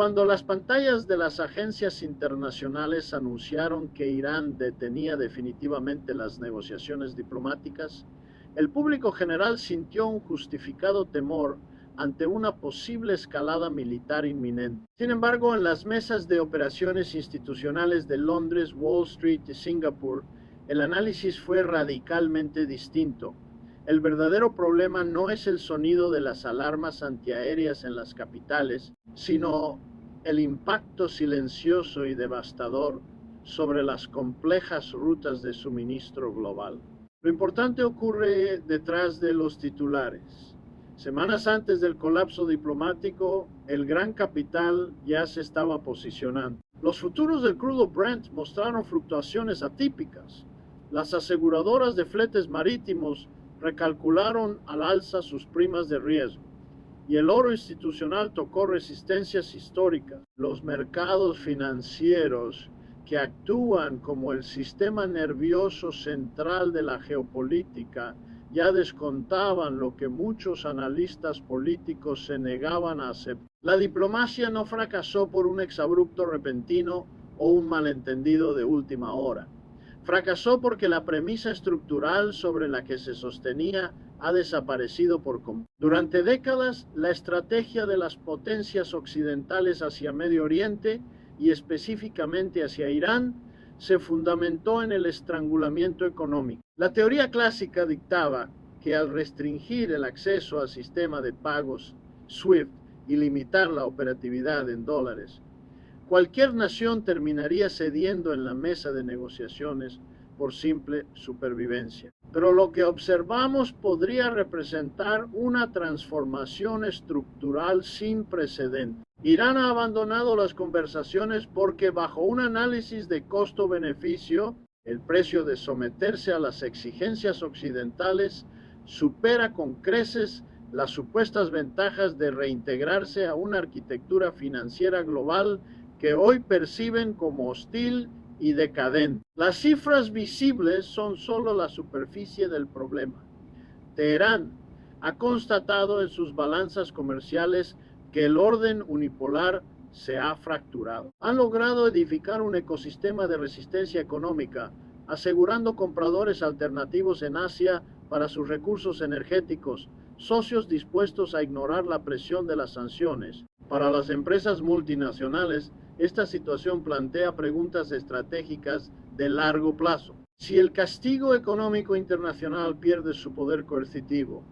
Cuando las pantallas de las agencias internacionales anunciaron que Irán detenía definitivamente las negociaciones diplomáticas, el público general sintió un justificado temor ante una posible escalada militar inminente. Sin embargo, en las mesas de operaciones institucionales de Londres, Wall Street y Singapur, el análisis fue radicalmente distinto. El verdadero problema no es el sonido de las alarmas antiaéreas en las capitales, sino el impacto silencioso y devastador sobre las complejas rutas de suministro global. Lo importante ocurre detrás de los titulares. Semanas antes del colapso diplomático, el gran capital ya se estaba posicionando. Los futuros del crudo Brent mostraron fluctuaciones atípicas. Las aseguradoras de fletes marítimos recalcularon al alza sus primas de riesgo y el oro institucional tocó resistencias históricas. Los mercados financieros, que actúan como el sistema nervioso central de la geopolítica, ya descontaban lo que muchos analistas políticos se negaban a aceptar. La diplomacia no fracasó por un exabrupto repentino o un malentendido de última hora. Fracasó porque la premisa estructural sobre la que se sostenía ha desaparecido por completo. Durante décadas, la estrategia de las potencias occidentales hacia Medio Oriente y específicamente hacia Irán se fundamentó en el estrangulamiento económico. La teoría clásica dictaba que al restringir el acceso al sistema de pagos SWIFT y limitar la operatividad en dólares, cualquier nación terminaría cediendo en la mesa de negociaciones por simple supervivencia. Pero lo que observamos podría representar una transformación estructural sin precedentes. Irán ha abandonado las conversaciones porque bajo un análisis de costo-beneficio, el precio de someterse a las exigencias occidentales supera con creces las supuestas ventajas de reintegrarse a una arquitectura financiera global que hoy perciben como hostil y decadente. Las cifras visibles son solo la superficie del problema. Teherán ha constatado en sus balanzas comerciales que el orden unipolar se ha fracturado. Han logrado edificar un ecosistema de resistencia económica, asegurando compradores alternativos en Asia para sus recursos energéticos, socios dispuestos a ignorar la presión de las sanciones. Para las empresas multinacionales, esta situación plantea preguntas estratégicas de largo plazo. Si el castigo económico internacional pierde su poder coercitivo,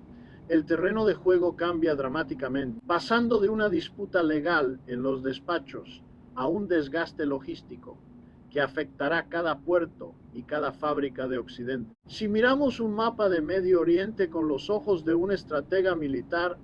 el terreno de juego cambia dramáticamente, pasando de una disputa legal en los despachos a un desgaste logístico que afectará cada puerto y cada fábrica de Occidente. Si miramos un mapa de Medio Oriente con los ojos de un estratega militar,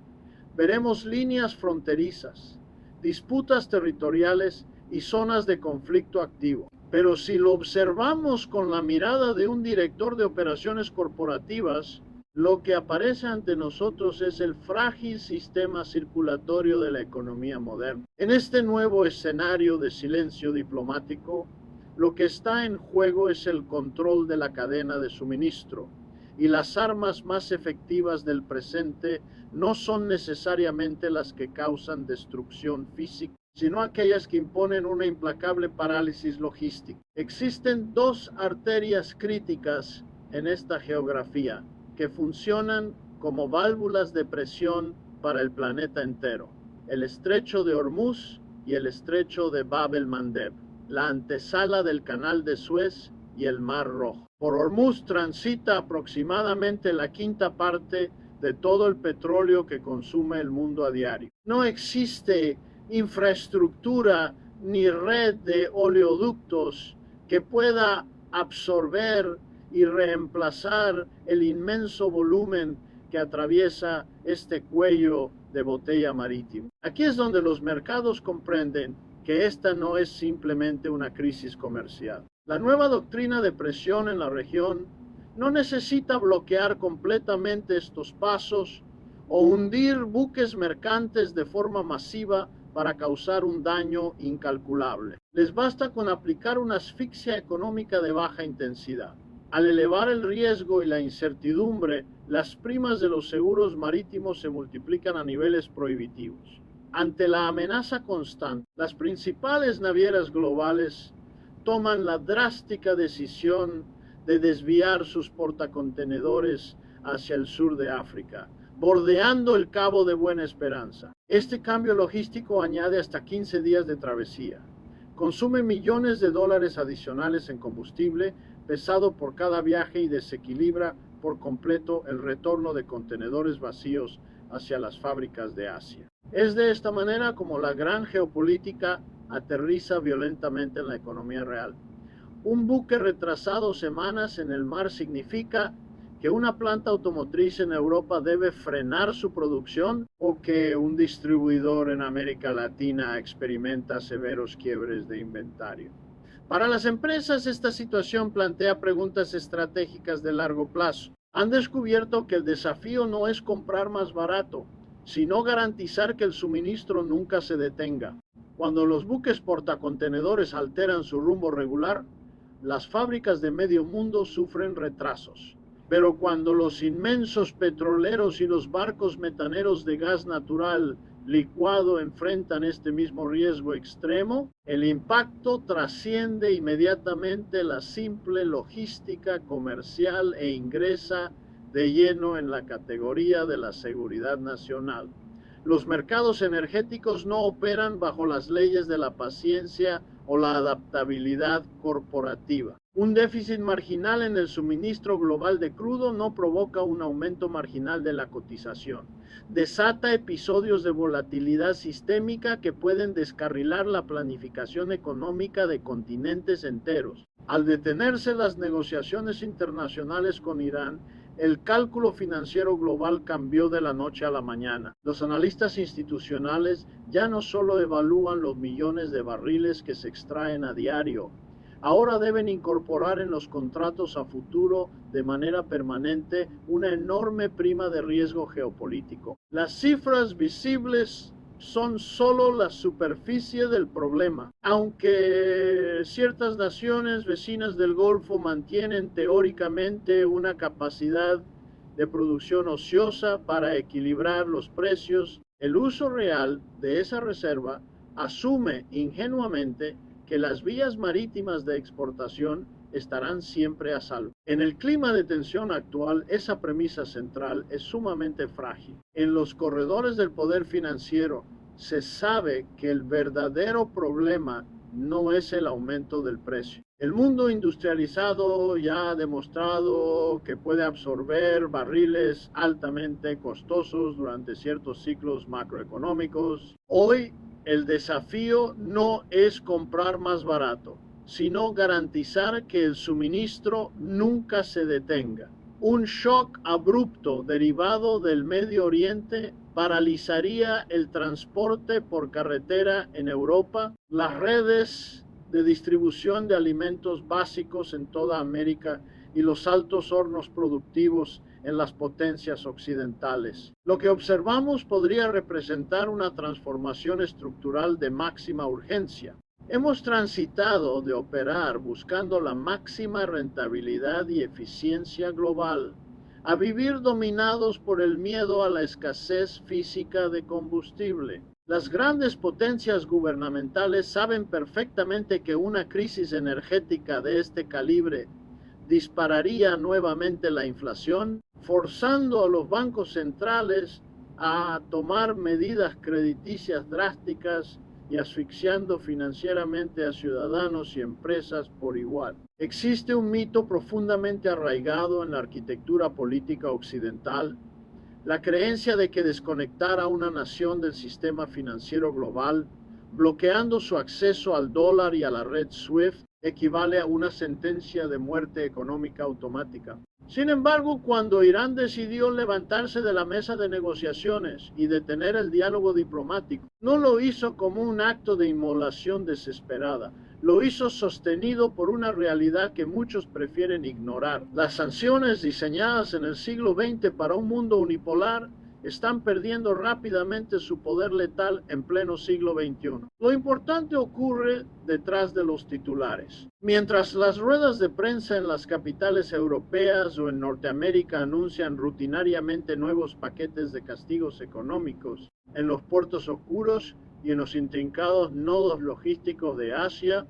veremos líneas fronterizas, disputas territoriales y zonas de conflicto activo. Pero si lo observamos con la mirada de un director de operaciones corporativas, lo que aparece ante nosotros es el frágil sistema circulatorio de la economía moderna. En este nuevo escenario de silencio diplomático, lo que está en juego es el control de la cadena de suministro, y las armas más efectivas del presente no son necesariamente las que causan destrucción física, sino aquellas que imponen una implacable parálisis logística. Existen dos arterias críticas en esta geografía que funcionan como válvulas de presión para el planeta entero: el estrecho de Hormuz y el estrecho de Bab el-Mandeb, la antesala del canal de Suez y el Mar Rojo. Por Hormuz transita aproximadamente la quinta parte de todo el petróleo que consume el mundo a diario. No existe infraestructura ni red de oleoductos que pueda absorber y reemplazar el inmenso volumen que atraviesa este cuello de botella marítimo. Aquí es donde los mercados comprenden que esta no es simplemente una crisis comercial. La nueva doctrina de presión en la región no necesita bloquear completamente estos pasos o hundir buques mercantes de forma masiva para causar un daño incalculable. Les basta con aplicar una asfixia económica de baja intensidad. Al elevar el riesgo y la incertidumbre, las primas de los seguros marítimos se multiplican a niveles prohibitivos. Ante la amenaza constante, las principales navieras globales toman la drástica decisión de desviar sus portacontenedores hacia el sur de África, bordeando el Cabo de Buena Esperanza. Este cambio logístico añade hasta 15 días de travesía. Consume millones de dólares adicionales en combustible pesado por cada viaje y desequilibra por completo el retorno de contenedores vacíos hacia las fábricas de Asia. Es de esta manera como la gran geopolítica aterriza violentamente en la economía real. Un buque retrasado semanas en el mar significa que una planta automotriz en Europa debe frenar su producción o que un distribuidor en América Latina experimenta severos quiebres de inventario. Para las empresas, esta situación plantea preguntas estratégicas de largo plazo. Han descubierto que el desafío no es comprar más barato, sino garantizar que el suministro nunca se detenga. Cuando los buques portacontenedores alteran su rumbo regular, las fábricas de medio mundo sufren retrasos. Pero cuando los inmensos petroleros y los barcos metaneros de gas natural licuado enfrentan este mismo riesgo extremo, el impacto trasciende inmediatamente la simple logística comercial e ingresa de lleno en la categoría de la seguridad nacional. Los mercados energéticos no operan bajo las leyes de la paciencia o la adaptabilidad corporativa. Un déficit marginal en el suministro global de crudo no provoca un aumento marginal de la cotización. Desata episodios de volatilidad sistémica que pueden descarrilar la planificación económica de continentes enteros. Al detenerse las negociaciones internacionales con Irán, el cálculo financiero global cambió de la noche a la mañana. Los analistas institucionales ya no solo evalúan los millones de barriles que se extraen a diario, ahora deben incorporar en los contratos a futuro de manera permanente una enorme prima de riesgo geopolítico. Las cifras visibles son solo la superficie del problema. Aunque ciertas naciones vecinas del Golfo mantienen teóricamente una capacidad de producción ociosa para equilibrar los precios, el uso real de esa reserva asume ingenuamente que las vías marítimas de exportación estarán siempre a salvo. En el clima de tensión actual, esa premisa central es sumamente frágil. En los corredores del poder financiero se sabe que el verdadero problema no es el aumento del precio. El mundo industrializado ya ha demostrado que puede absorber barriles altamente costosos durante ciertos ciclos macroeconómicos. Hoy el desafío no es comprar más barato, sino garantizar que el suministro nunca se detenga. Un shock abrupto derivado del Medio Oriente paralizaría el transporte por carretera en Europa, las redes de distribución de alimentos básicos en toda América y los altos hornos productivos en las potencias occidentales. Lo que observamos podría representar una transformación estructural de máxima urgencia. Hemos transitado de operar buscando la máxima rentabilidad y eficiencia global a vivir dominados por el miedo a la escasez física de combustible. Las grandes potencias gubernamentales saben perfectamente que una crisis energética de este calibre dispararía nuevamente la inflación, forzando a los bancos centrales a tomar medidas crediticias drásticas y asfixiando financieramente a ciudadanos y empresas por igual. Existe un mito profundamente arraigado en la arquitectura política occidental, la creencia de que desconectar a una nación del sistema financiero global, bloqueando su acceso al dólar y a la red SWIFT, equivale a una sentencia de muerte económica automática. Sin embargo, cuando Irán decidió levantarse de la mesa de negociaciones y detener el diálogo diplomático, no lo hizo como un acto de inmolación desesperada, lo hizo sostenido por una realidad que muchos prefieren ignorar. Las sanciones diseñadas en el siglo XX para un mundo unipolar están perdiendo rápidamente su poder letal en pleno siglo XXI. Lo importante ocurre detrás de los titulares. Mientras las ruedas de prensa en las capitales europeas o en Norteamérica anuncian rutinariamente nuevos paquetes de castigos económicos, en los puertos oscuros y en los intrincados nodos logísticos de Asia,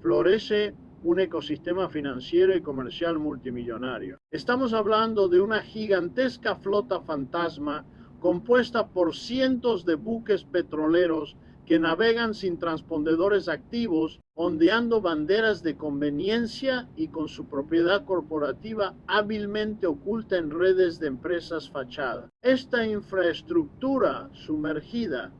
florece un ecosistema financiero y comercial multimillonario. Estamos hablando de una gigantesca flota fantasma compuesta por cientos de buques petroleros que navegan sin transpondedores activos, ondeando banderas de conveniencia y con su propiedad corporativa hábilmente oculta en redes de empresas fachada. Esta infraestructura sumergida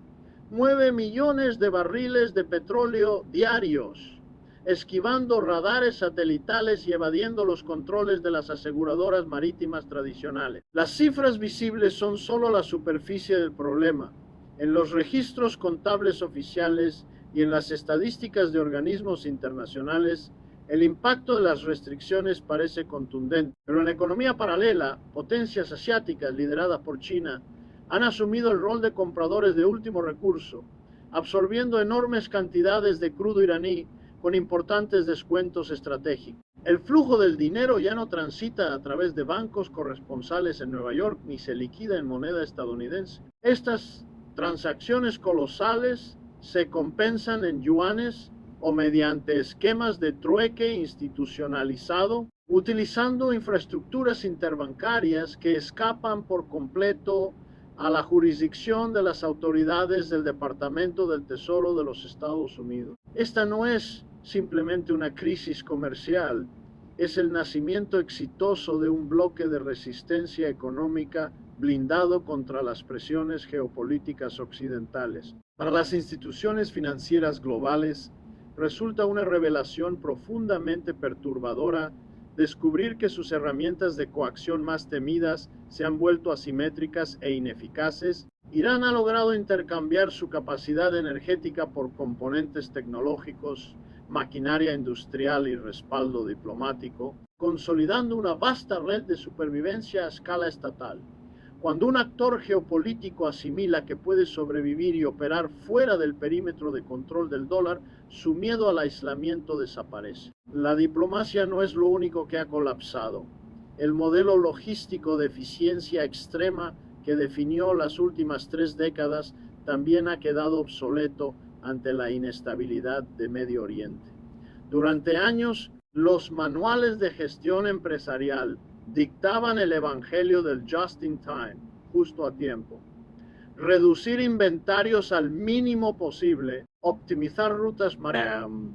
mueve millones de barriles de petróleo diarios, esquivando radares satelitales y evadiendo los controles de las aseguradoras marítimas tradicionales. Las cifras visibles son solo la superficie del problema. En los registros contables oficiales y en las estadísticas de organismos internacionales, el impacto de las restricciones parece contundente. Pero en la economía paralela, potencias asiáticas lideradas por China han asumido el rol de compradores de último recurso, absorbiendo enormes cantidades de crudo iraní con importantes descuentos estratégicos. El flujo del dinero ya no transita a través de bancos corresponsales en Nueva York ni se liquida en moneda estadounidense. Estas transacciones colosales se compensan en yuanes o mediante esquemas de trueque institucionalizado, utilizando infraestructuras interbancarias que escapan por completo a la jurisdicción de las autoridades del Departamento del Tesoro de los Estados Unidos. Esta no es simplemente una crisis comercial, es el nacimiento exitoso de un bloque de resistencia económica blindado contra las presiones geopolíticas occidentales. Para las instituciones financieras globales, resulta una revelación profundamente perturbadora descubrir que sus herramientas de coacción más temidas se han vuelto asimétricas e ineficaces. Irán ha logrado intercambiar su capacidad energética por componentes tecnológicos, maquinaria industrial y respaldo diplomático, consolidando una vasta red de supervivencia a escala estatal. Cuando un actor geopolítico asimila que puede sobrevivir y operar fuera del perímetro de control del dólar, su miedo al aislamiento desaparece. La diplomacia no es lo único que ha colapsado. El modelo logístico de eficiencia extrema que definió las últimas 3 décadas también ha quedado obsoleto ante la inestabilidad de Medio Oriente. Durante años, los manuales de gestión empresarial dictaban el evangelio del just in time, justo a tiempo. Reducir inventarios al mínimo posible, optimizar rutas marítimas,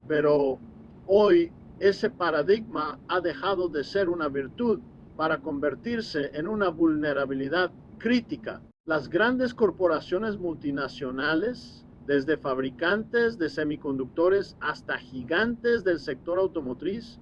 pero hoy ese paradigma ha dejado de ser una virtud para convertirse en una vulnerabilidad crítica. Las grandes corporaciones multinacionales, desde fabricantes de semiconductores hasta gigantes del sector automotriz,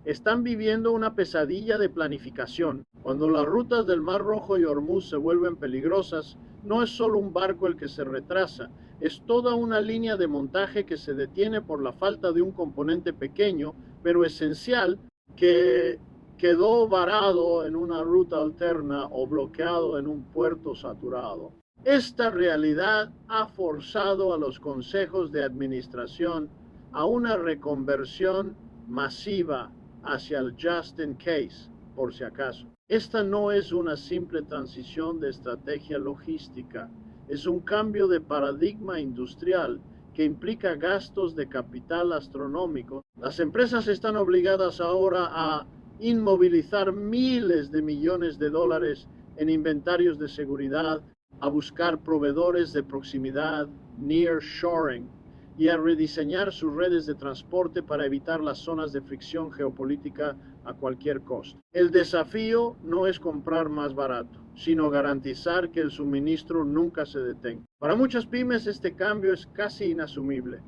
están viviendo una pesadilla de planificación. Cuando las rutas del Mar Rojo y Hormuz se vuelven peligrosas, no es solo un barco el que se retrasa, es toda una línea de montaje que se detiene por la falta de un componente pequeño, pero esencial, que quedó varado en una ruta alterna o bloqueado en un puerto saturado. Esta realidad ha forzado a los consejos de administración a una reconversión masiva hacia el just in case, por si acaso. Esta no es una simple transición de estrategia logística, es un cambio de paradigma industrial que implica gastos de capital astronómico. Las empresas están obligadas ahora a inmovilizar miles de millones de dólares en inventarios de seguridad, a buscar proveedores de proximidad, nearshoring, y a rediseñar sus redes de transporte para evitar las zonas de fricción geopolítica a cualquier costo. El desafío no es comprar más barato, sino garantizar que el suministro nunca se detenga. Para muchas pymes este cambio es casi inasumible,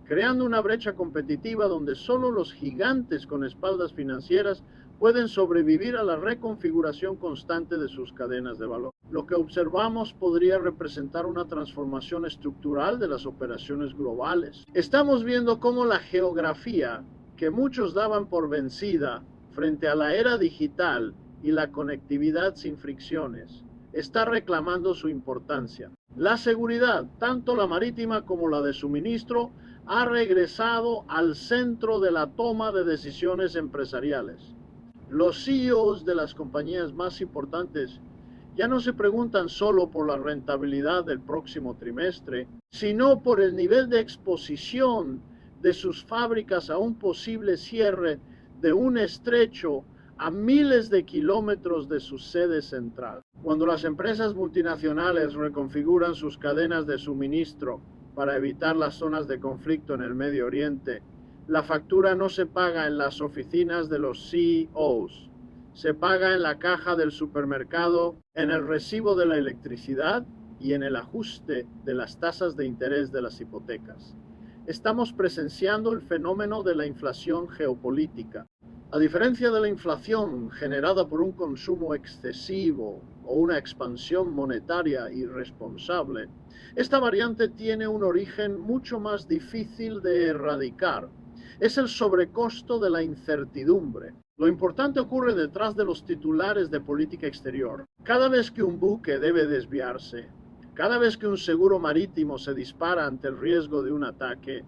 creando una brecha competitiva donde solo los gigantes con espaldas financieras pueden sobrevivir a la reconfiguración constante de sus cadenas de valor. Lo que observamos podría representar una transformación estructural de las operaciones globales. Estamos viendo cómo la geografía, que muchos daban por vencida frente a la era digital y la conectividad sin fricciones, está reclamando su importancia. La seguridad, tanto la marítima como la de suministro, ha regresado al centro de la toma de decisiones empresariales. Los CEOs de las compañías más importantes ya no se preguntan solo por la rentabilidad del próximo trimestre, sino por el nivel de exposición de sus fábricas a un posible cierre de un estrecho a miles de kilómetros de su sede central. Cuando las empresas multinacionales reconfiguran sus cadenas de suministro para evitar las zonas de conflicto en el Medio Oriente, la factura no se paga en las oficinas de los CEOs, se paga en la caja del supermercado, en el recibo de la electricidad y en el ajuste de las tasas de interés de las hipotecas. Estamos presenciando el fenómeno de la inflación geopolítica. A diferencia de la inflación generada por un consumo excesivo o una expansión monetaria irresponsable, esta variante tiene un origen mucho más difícil de erradicar. Es el sobrecosto de la incertidumbre. Lo importante ocurre detrás de los titulares de política exterior. Cada vez que un buque debe desviarse, cada vez que un seguro marítimo se dispara ante el riesgo de un ataque,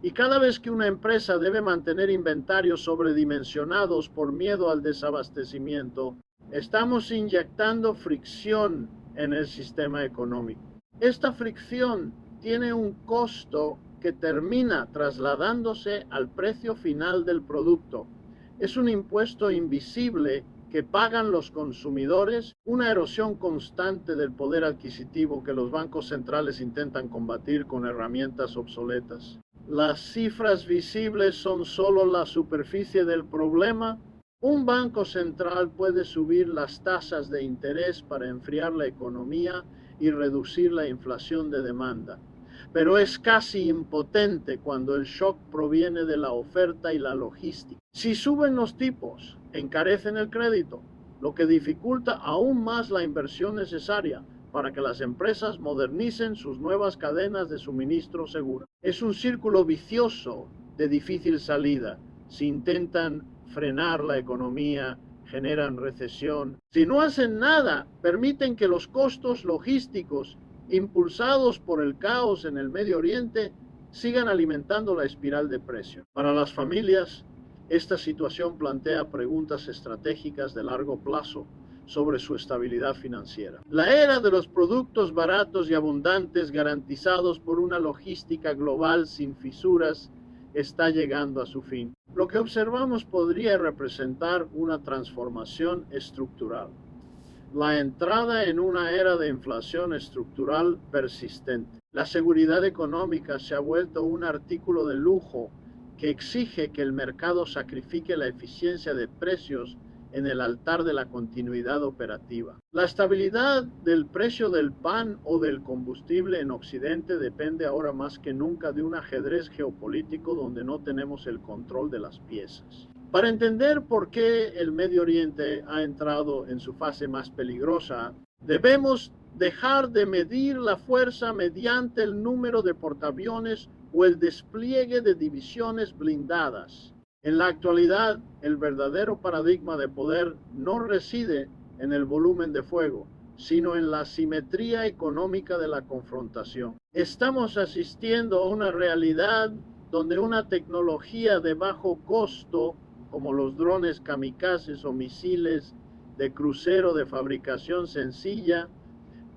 y cada vez que una empresa debe mantener inventarios sobredimensionados por miedo al desabastecimiento, estamos inyectando fricción en el sistema económico. Esta fricción tiene un costo que termina trasladándose al precio final del producto. Es un impuesto invisible que pagan los consumidores, una erosión constante del poder adquisitivo que los bancos centrales intentan combatir con herramientas obsoletas. Las cifras visibles son solo la superficie del problema. Un banco central puede subir las tasas de interés para enfriar la economía y reducir la inflación de demanda, pero es casi impotente cuando el shock proviene de la oferta y la logística. Si suben los tipos, encarecen el crédito, lo que dificulta aún más la inversión necesaria para que las empresas modernicen sus nuevas cadenas de suministro seguras. Es un círculo vicioso de difícil salida. Si intentan frenar la economía, generan recesión. Si no hacen nada, permiten que los costos logísticos impulsados por el caos en el Medio Oriente sigan alimentando la espiral de precios. Para las familias, esta situación plantea preguntas estratégicas de largo plazo sobre su estabilidad financiera. La era de los productos baratos y abundantes garantizados por una logística global sin fisuras está llegando a su fin. Lo que observamos podría representar una transformación estructural. La entrada en una era de inflación estructural persistente. La seguridad económica se ha vuelto un artículo de lujo que exige que el mercado sacrifique la eficiencia de precios en el altar de la continuidad operativa. La estabilidad del precio del pan o del combustible en Occidente depende ahora más que nunca de un ajedrez geopolítico donde no tenemos el control de las piezas. Para entender por qué el Medio Oriente ha entrado en su fase más peligrosa, debemos dejar de medir la fuerza mediante el número de portaaviones o el despliegue de divisiones blindadas. En la actualidad, el verdadero paradigma de poder no reside en el volumen de fuego, sino en la simetría económica de la confrontación. Estamos asistiendo a una realidad donde una tecnología de bajo costo, como los drones kamikazes o misiles de crucero de fabricación sencilla,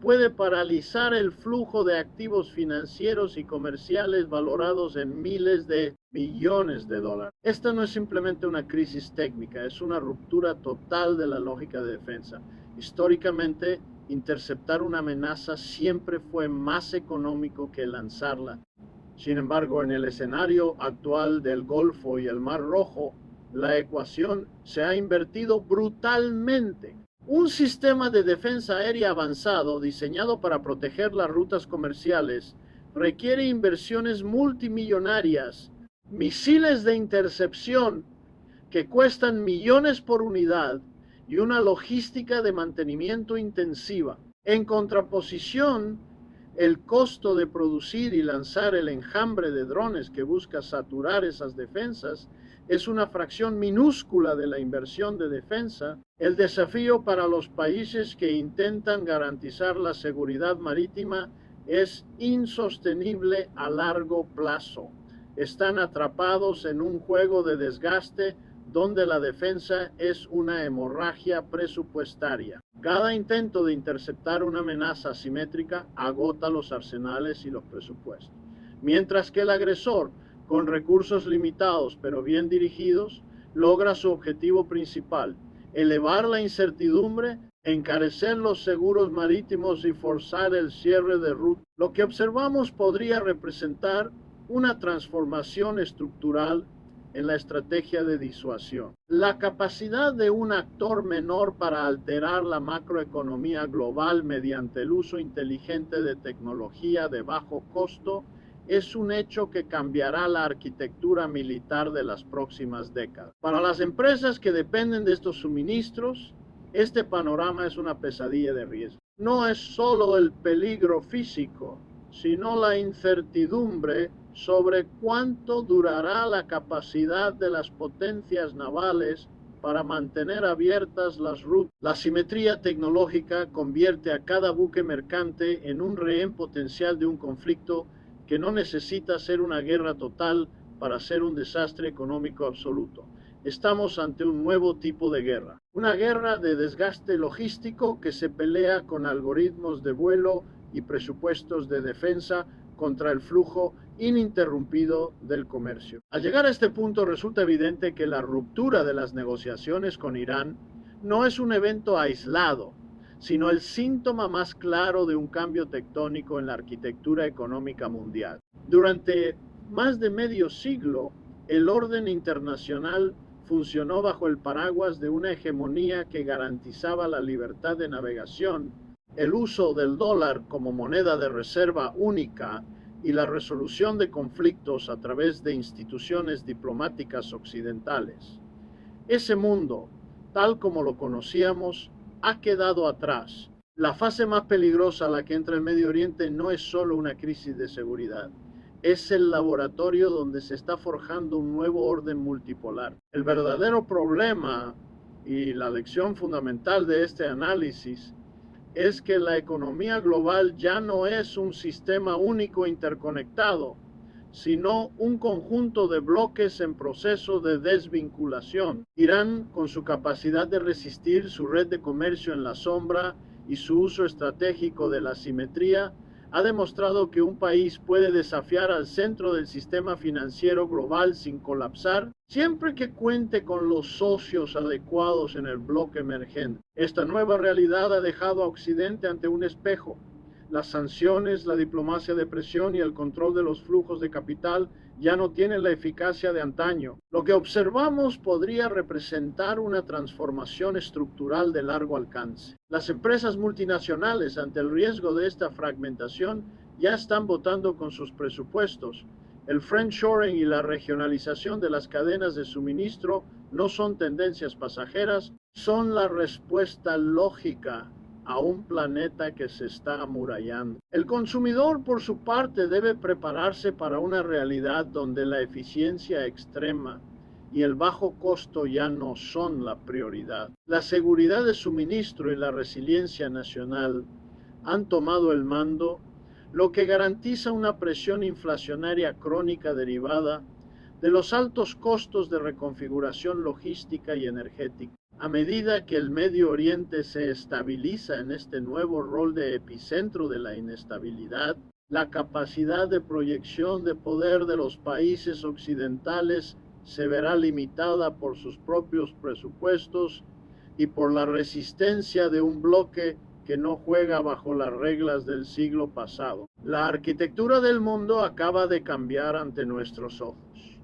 puede paralizar el flujo de activos financieros y comerciales valorados en miles de millones de dólares. Esta no es simplemente una crisis técnica, es una ruptura total de la lógica de defensa. Históricamente, interceptar una amenaza siempre fue más económico que lanzarla. Sin embargo, en el escenario actual del Golfo y el Mar Rojo, la ecuación se ha invertido brutalmente. Un sistema de defensa aérea avanzado diseñado para proteger las rutas comerciales requiere inversiones multimillonarias, misiles de intercepción que cuestan millones por unidad y una logística de mantenimiento intensiva. En contraposición, el costo de producir y lanzar el enjambre de drones que busca saturar esas defensas es una fracción minúscula de la inversión de defensa. El desafío para los países que intentan garantizar la seguridad marítima es insostenible a largo plazo. están atrapados en un juego de desgaste donde la defensa es una hemorragia presupuestaria. Cada intento de interceptar una amenaza asimétrica agota los arsenales y los presupuestos, mientras que el agresor, con recursos limitados pero bien dirigidos, logra su objetivo principal: elevar la incertidumbre, encarecer los seguros marítimos y forzar el cierre de rutas. Lo que observamos podría representar una transformación estructural en la estrategia de disuasión. La capacidad de un actor menor para alterar la macroeconomía global mediante el uso inteligente de tecnología de bajo costo es un hecho que cambiará la arquitectura militar de las próximas décadas. Para las empresas que dependen de estos suministros, este panorama es una pesadilla de riesgo. No es solo el peligro físico, sino la incertidumbre sobre cuánto durará la capacidad de las potencias navales para mantener abiertas las rutas. La asimetría tecnológica convierte a cada buque mercante en un rehén potencial de un conflicto que no necesita ser una guerra total para ser un desastre económico absoluto. Estamos ante un nuevo tipo de guerra, una guerra de desgaste logístico que se pelea con algoritmos de vuelo y presupuestos de defensa contra el flujo ininterrumpido del comercio. Al llegar a este punto resulta evidente que la ruptura de las negociaciones con Irán no es un evento aislado, sino el síntoma más claro de un cambio tectónico en la arquitectura económica mundial. Durante más de medio siglo, el orden internacional funcionó bajo el paraguas de una hegemonía que garantizaba la libertad de navegación, el uso del dólar como moneda de reserva única y la resolución de conflictos a través de instituciones diplomáticas occidentales. Ese mundo, tal como lo conocíamos, ha quedado atrás. La fase más peligrosa a la que entra el Medio Oriente no es solo una crisis de seguridad, es el laboratorio donde se está forjando un nuevo orden multipolar. El verdadero problema y la lección fundamental de este análisis es que la economía global ya no es un sistema único interconectado, sino un conjunto de bloques en proceso de desvinculación. Irán, con su capacidad de resistir, su red de comercio en la sombra y su uso estratégico de la simetría, ha demostrado que un país puede desafiar al centro del sistema financiero global sin colapsar, siempre que cuente con los socios adecuados en el bloque emergente. Esta nueva realidad ha dejado a Occidente ante un espejo. Las sanciones, la diplomacia de presión y el control de los flujos de capital ya no tienen la eficacia de antaño. Lo que observamos podría representar una transformación estructural de largo alcance. Las empresas multinacionales, ante el riesgo de esta fragmentación, ya están votando con sus presupuestos. El friendshoring y la regionalización de las cadenas de suministro no son tendencias pasajeras, son la respuesta lógica a un planeta que se está amurallando. El consumidor, por su parte, debe prepararse para una realidad donde la eficiencia extrema y el bajo costo ya no son la prioridad. La seguridad de suministro y la resiliencia nacional han tomado el mando, lo que garantiza una presión inflacionaria crónica derivada de los altos costos de reconfiguración logística y energética. A medida que el Medio Oriente se estabiliza en este nuevo rol de epicentro de la inestabilidad, la capacidad de proyección de poder de los países occidentales se verá limitada por sus propios presupuestos y por la resistencia de un bloque que no juega bajo las reglas del siglo pasado. La arquitectura del mundo acaba de cambiar ante nuestros ojos.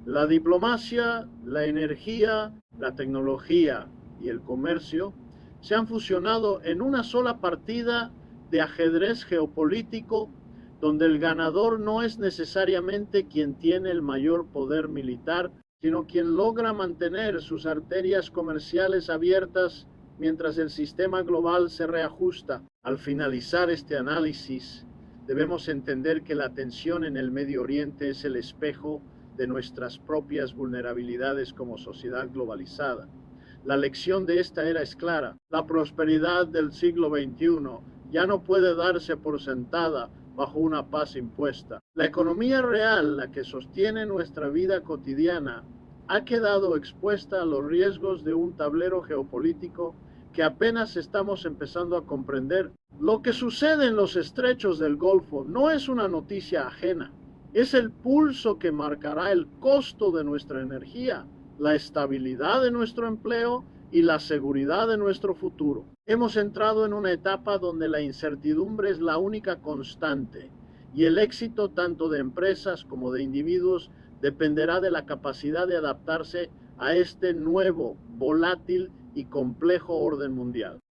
La diplomacia, la energía, la tecnología y el comercio se han fusionado en una sola partida de ajedrez geopolítico donde el ganador no es necesariamente quien tiene el mayor poder militar, sino quien logra mantener sus arterias comerciales abiertas mientras el sistema global se reajusta. Al finalizar este análisis, debemos entender que la tensión en el Medio Oriente es el espejo de nuestras propias vulnerabilidades como sociedad globalizada. La lección de esta era es clara. La prosperidad del siglo XXI ya no puede darse por sentada bajo una paz impuesta. La economía real, la que sostiene nuestra vida cotidiana, ha quedado expuesta a los riesgos de un tablero geopolítico que apenas estamos empezando a comprender. Lo que sucede en los estrechos del Golfo no es una noticia ajena, es el pulso que marcará el costo de nuestra energía, la estabilidad de nuestro empleo y la seguridad de nuestro futuro. Hemos entrado en una etapa donde la incertidumbre es la única constante y el éxito tanto de empresas como de individuos dependerá de la capacidad de adaptarse a este nuevo, volátil y complejo orden mundial.